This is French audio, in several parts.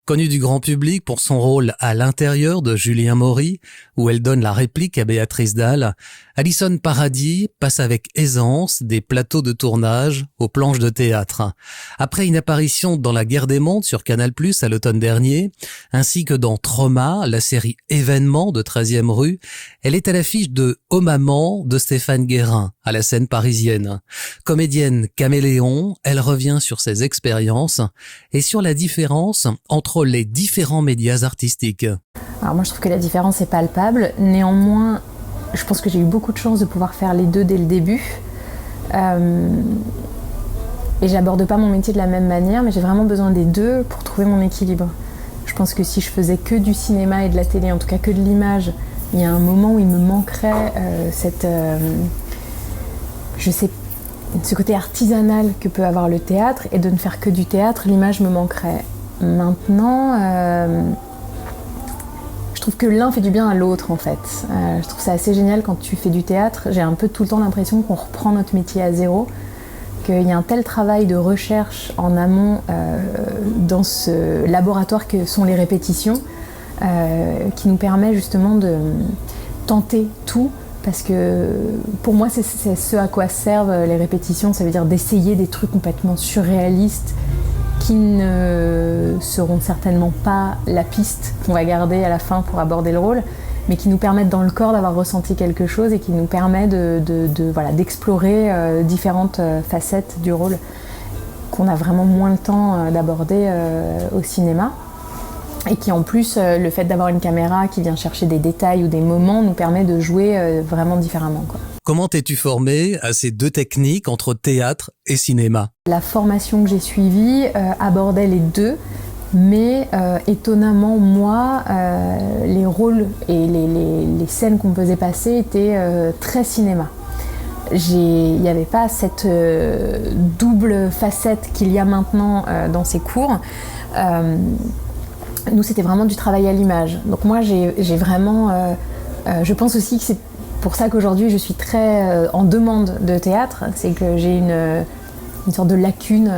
Connue du grand public pour son rôle à l'intérieur de Julien Maury, où elle donne la réplique à Béatrice Dalle, Alison Paradis passe avec aisance des plateaux de tournage aux planches de théâtre. Après une apparition dans La Guerre des mondes sur Canal+ à l'automne dernier, ainsi que dans Trauma, la série Événement de 13e rue, elle est à l'affiche de Oh Maman de Stéphane Guérin à la scène parisienne. Comédienne caméléon, elle revient sur ses expériences et sur la différence entre les différents médias artistiques. Alors moi je trouve que la différence est palpable, néanmoins je pense que j'ai eu beaucoup de chance de pouvoir faire les deux dès le début et j'aborde pas mon métier de la même manière, mais j'ai vraiment besoin des deux pour trouver mon équilibre. Je pense que si je faisais que du cinéma et de la télé, en tout cas que de l'image, il y a un moment où il me manquerait ce côté artisanal que peut avoir le théâtre, et de ne faire que du théâtre, l'image me manquerait. Maintenant, je trouve que l'un fait du bien à l'autre en fait. Je trouve ça assez génial quand tu fais du théâtre. J'ai un peu tout le temps l'impression qu'on reprend notre métier à zéro, qu'il y a un tel travail de recherche en amont dans ce laboratoire que sont les répétitions, qui nous permet justement de tenter tout. Parce que pour moi, c'est ce à quoi servent les répétitions, ça veut dire d'essayer des trucs complètement surréalistes qui ne seront certainement pas la piste qu'on va garder à la fin pour aborder le rôle, mais qui nous permettent dans le corps d'avoir ressenti quelque chose et qui nous permet d'explorer différentes facettes du rôle qu'on a vraiment moins le temps d'aborder au cinéma. Et qui en plus, le fait d'avoir une caméra qui vient chercher des détails ou des moments nous permet de jouer vraiment différemment, quoi. Comment t'es-tu formée à ces deux techniques entre théâtre et cinéma ? La formation que j'ai suivie abordait les deux, mais étonnamment, moi, les rôles et les scènes qu'on me faisait passer étaient très cinéma. Il n'y avait pas cette double facette qu'il y a maintenant dans ces cours. Nous, c'était vraiment du travail à l'image. Donc moi, j'ai vraiment... je pense aussi que c'est pour ça qu'aujourd'hui, je suis très en demande de théâtre. C'est que j'ai une sorte de lacune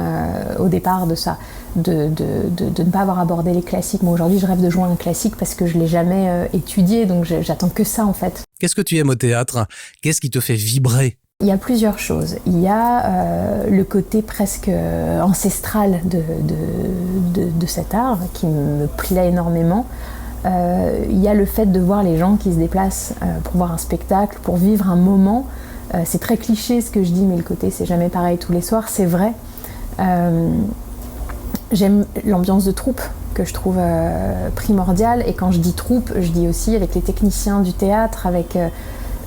au départ de ça, de ne pas avoir abordé les classiques. Moi, aujourd'hui, je rêve de jouer un classique parce que je ne l'ai jamais étudié, donc j'attends que ça, en fait. Qu'est-ce que tu aimes au théâtre ? Qu'est-ce qui te fait vibrer ? Il y a plusieurs choses. Il y a le côté presque ancestral de cet art qui me plaît énormément. Il y a le fait de voir les gens qui se déplacent pour voir un spectacle, pour vivre un moment. C'est très cliché ce que je dis, mais le côté c'est jamais pareil tous les soirs, c'est vrai. J'aime l'ambiance de troupe que je trouve primordiale. Et quand je dis troupe, je dis aussi avec les techniciens du théâtre,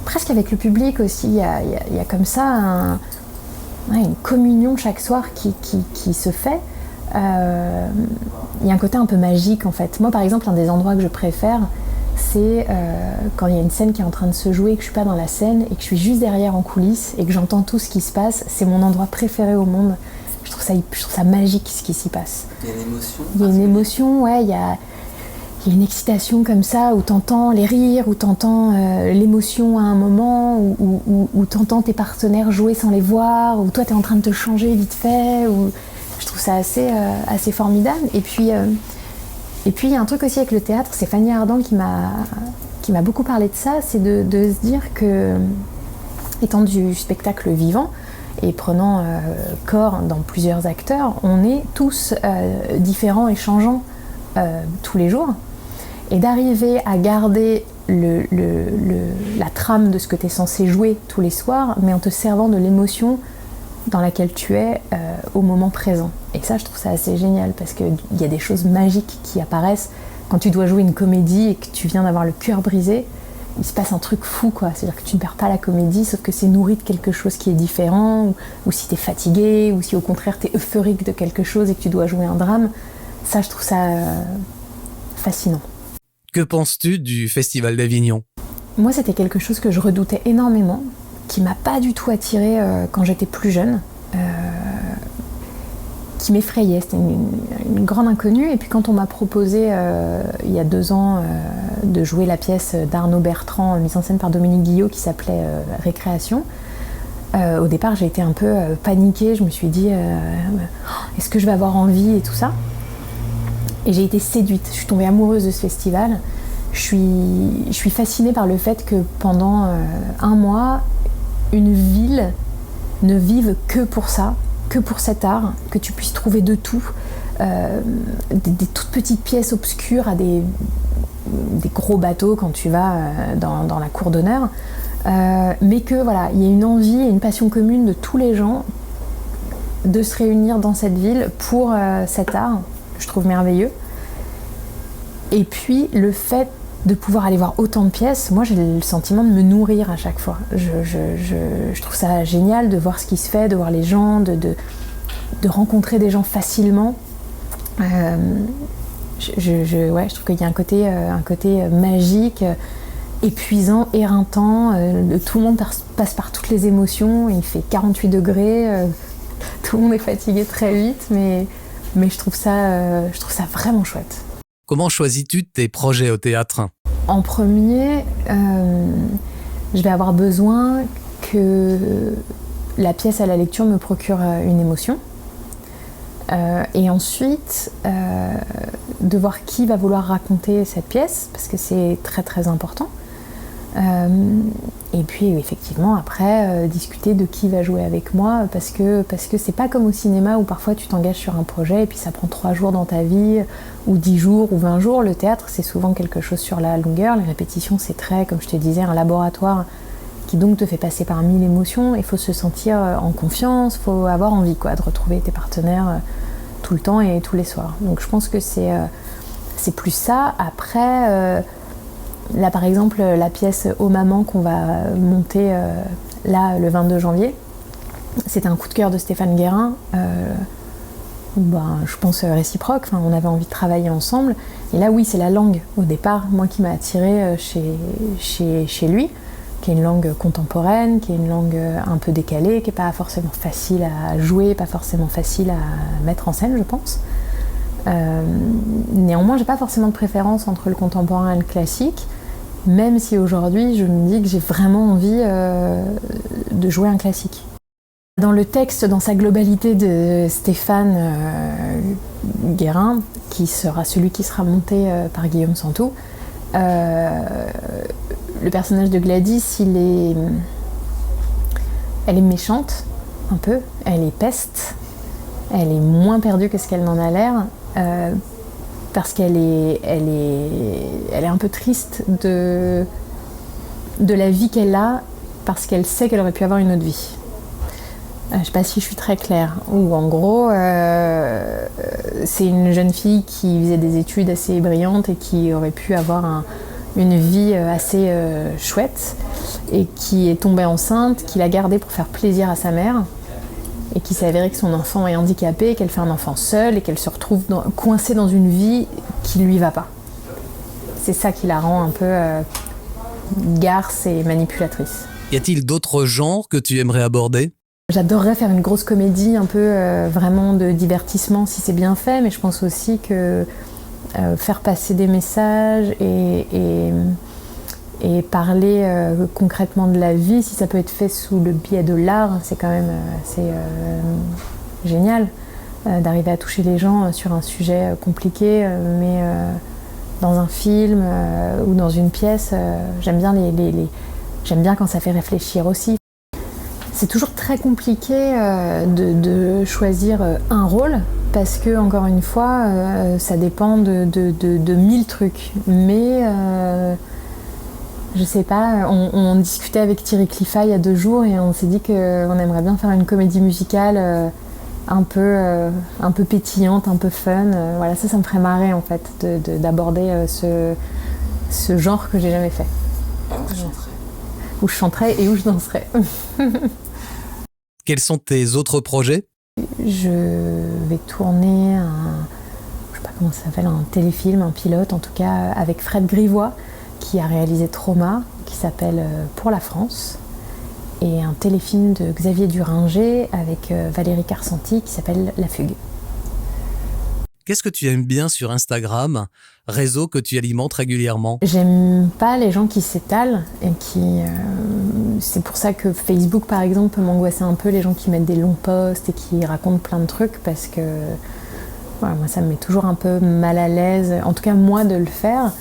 presque avec le public aussi, il y a comme ça une communion chaque soir qui se fait. Il y a un côté un peu magique en fait. Moi par exemple, un des endroits que je préfère, c'est quand il y a une scène qui est en train de se jouer et que je suis pas dans la scène et que je suis juste derrière en coulisses et que j'entends tout ce qui se passe. C'est mon endroit préféré au monde. Je trouve ça magique ce qui s'y passe. Il y a une émotion. Il y a une émotion, ouais, il y a une excitation comme ça, où t'entends les rires, où t'entends l'émotion à un moment, où t'entends tes partenaires jouer sans les voir, où toi t'es en train de te changer vite fait. Je trouve ça assez formidable. Et puis il y a un truc aussi avec le théâtre, c'est Fanny Ardant qui m'a beaucoup parlé de ça, c'est de se dire que, étant du spectacle vivant, et prenant corps dans plusieurs acteurs, on est tous différents et changeants tous les jours. Et d'arriver à garder la trame de ce que tu es censé jouer tous les soirs, mais en te servant de l'émotion dans laquelle tu es au moment présent. Et ça, je trouve ça assez génial, parce qu'il y a des choses magiques qui apparaissent quand tu dois jouer une comédie et que tu viens d'avoir le cœur brisé. Il se passe un truc fou, quoi. C'est-à-dire que tu ne perds pas la comédie, sauf que c'est nourri de quelque chose qui est différent, ou si tu es fatigué, ou si au contraire tu es euphorique de quelque chose et que tu dois jouer un drame. Ça, je trouve ça fascinant. Que penses-tu du Festival d'Avignon ? Moi, c'était quelque chose que je redoutais énormément, qui m'a pas du tout attirée quand j'étais plus jeune, qui m'effrayait. C'était une grande inconnue. Et puis quand on m'a proposé, il y a 2 ans, de jouer la pièce d'Arnaud Bertrand, mise en scène par Dominique Guillot, qui s'appelait Récréation, au départ, j'ai été un peu paniquée. Je me suis dit, est-ce que je vais avoir envie et tout ça ? Et j'ai été séduite, je suis tombée amoureuse de ce festival. Je suis fascinée par le fait que pendant un mois, une ville ne vive que pour ça, que pour cet art, que tu puisses trouver de tout. Des toutes petites pièces obscures à des gros bateaux quand tu vas dans la cour d'honneur. Mais que voilà, il y a une envie et une passion commune de tous les gens de se réunir dans cette ville pour cet art, que je trouve merveilleux. Et puis le fait de pouvoir aller voir autant de pièces, moi j'ai le sentiment de me nourrir à chaque fois. Je trouve ça génial de voir ce qui se fait, de voir les gens, de rencontrer des gens facilement. Je trouve qu'il y a un côté magique, épuisant, éreintant. Tout le monde passe par toutes les émotions. Il fait 48 degrés. Tout le monde est fatigué très vite, mais je trouve ça vraiment chouette. Comment choisis-tu tes projets au théâtre ? En premier, je vais avoir besoin que la pièce à la lecture me procure une émotion. Et ensuite, de voir qui va vouloir raconter cette pièce, parce que c'est très très important. Et puis effectivement après discuter de qui va jouer avec moi, parce que c'est pas comme au cinéma où parfois tu t'engages sur un projet et puis ça prend 3 jours dans ta vie, ou 10 jours ou 20 jours. Le théâtre c'est souvent quelque chose sur la longueur, les répétitions c'est très, comme je te disais, un laboratoire qui donc te fait passer par 1000 émotions. Il faut se sentir en confiance, il faut avoir envie de retrouver tes partenaires tout le temps et tous les soirs. Donc je pense que c'est plus ça. Après là par exemple la pièce Oh Maman qu'on va monter là le 22 janvier, c'était un coup de cœur de Stéphane Guérin, je pense réciproque, on avait envie de travailler ensemble. Et là oui, c'est la langue au départ, moi qui m'a attirée chez lui, qui est une langue contemporaine, qui est une langue un peu décalée, qui n'est pas forcément facile à jouer, pas forcément facile à mettre en scène, je pense. Néanmoins, j'ai pas forcément de préférence entre le contemporain et le classique, même si aujourd'hui je me dis que j'ai vraiment envie de jouer un classique. Dans le texte, dans sa globalité de Stéphane Guérin, qui sera celui qui sera monté par Guillaume Santou, le personnage de Gladys, elle est méchante, un peu, elle est peste, elle est moins perdue que ce qu'elle n'en a l'air, parce qu'elle est un peu triste de la vie qu'elle a, parce qu'elle sait qu'elle aurait pu avoir une autre vie. Je sais pas si je suis très claire. Ou en gros, c'est une jeune fille qui faisait des études assez brillantes et qui aurait pu avoir une vie assez chouette, et qui est tombée enceinte, qui l'a gardée pour faire plaisir à sa mère, et qui s'est avéré que son enfant est handicapé, qu'elle fait un enfant seul et qu'elle se retrouve coincée dans une vie qui lui va pas. C'est ça qui la rend un peu garce et manipulatrice. Y a-t-il d'autres genres que tu aimerais aborder ? J'adorerais faire une grosse comédie, un peu vraiment de divertissement si c'est bien fait, mais je pense aussi que faire passer des messages et parler concrètement de la vie, si ça peut être fait sous le biais de l'art, c'est quand même assez génial d'arriver à toucher les gens sur un sujet compliqué, mais dans un film ou dans une pièce, j'aime bien j'aime bien quand ça fait réfléchir aussi. C'est toujours très compliqué de choisir un rôle, parce que, encore une fois, ça dépend de 1000 trucs. Mais je sais pas, on discutait avec Thierry Cliffat il y a 2 jours et on s'est dit qu'on aimerait bien faire une comédie musicale un peu pétillante, un peu fun. Voilà, ça me ferait marrer en fait d'aborder ce genre que j'ai jamais fait. Où je chanterais et où je danserais. Quels sont tes autres projets ? Je vais tourner je sais pas comment ça s'appelle, un téléfilm, un pilote en tout cas, avec Fred Grivois, qui a réalisé Trauma, qui s'appelle Pour la France, et un téléfilm de Xavier Duringer avec Valérie Carcenti qui s'appelle La Fugue. Qu'est-ce que tu aimes bien sur Instagram, réseau que tu alimentes régulièrement ? J'aime pas les gens qui s'étalent et qui... c'est pour ça que Facebook, par exemple, peut m'angoisser un peu, les gens qui mettent des longs posts et qui racontent plein de trucs, parce que Voilà, moi, ça me met toujours un peu mal à l'aise, en tout cas moi, de le faire.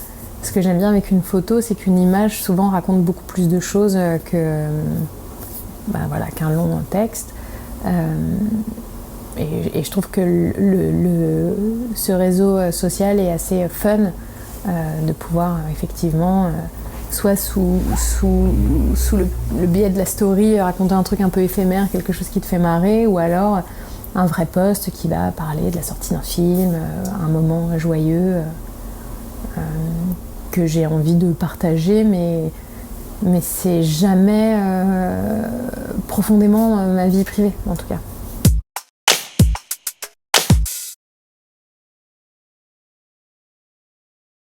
Ce que j'aime bien avec une photo, c'est qu'une image souvent raconte beaucoup plus de choses qu'un long texte. Et je trouve que ce réseau social est assez fun de pouvoir effectivement, soit sous le biais de la story, raconter un truc un peu éphémère, quelque chose qui te fait marrer, ou alors un vrai post qui va parler de la sortie d'un film, un moment joyeux que j'ai envie de partager, mais c'est jamais profondément ma vie privée, en tout cas.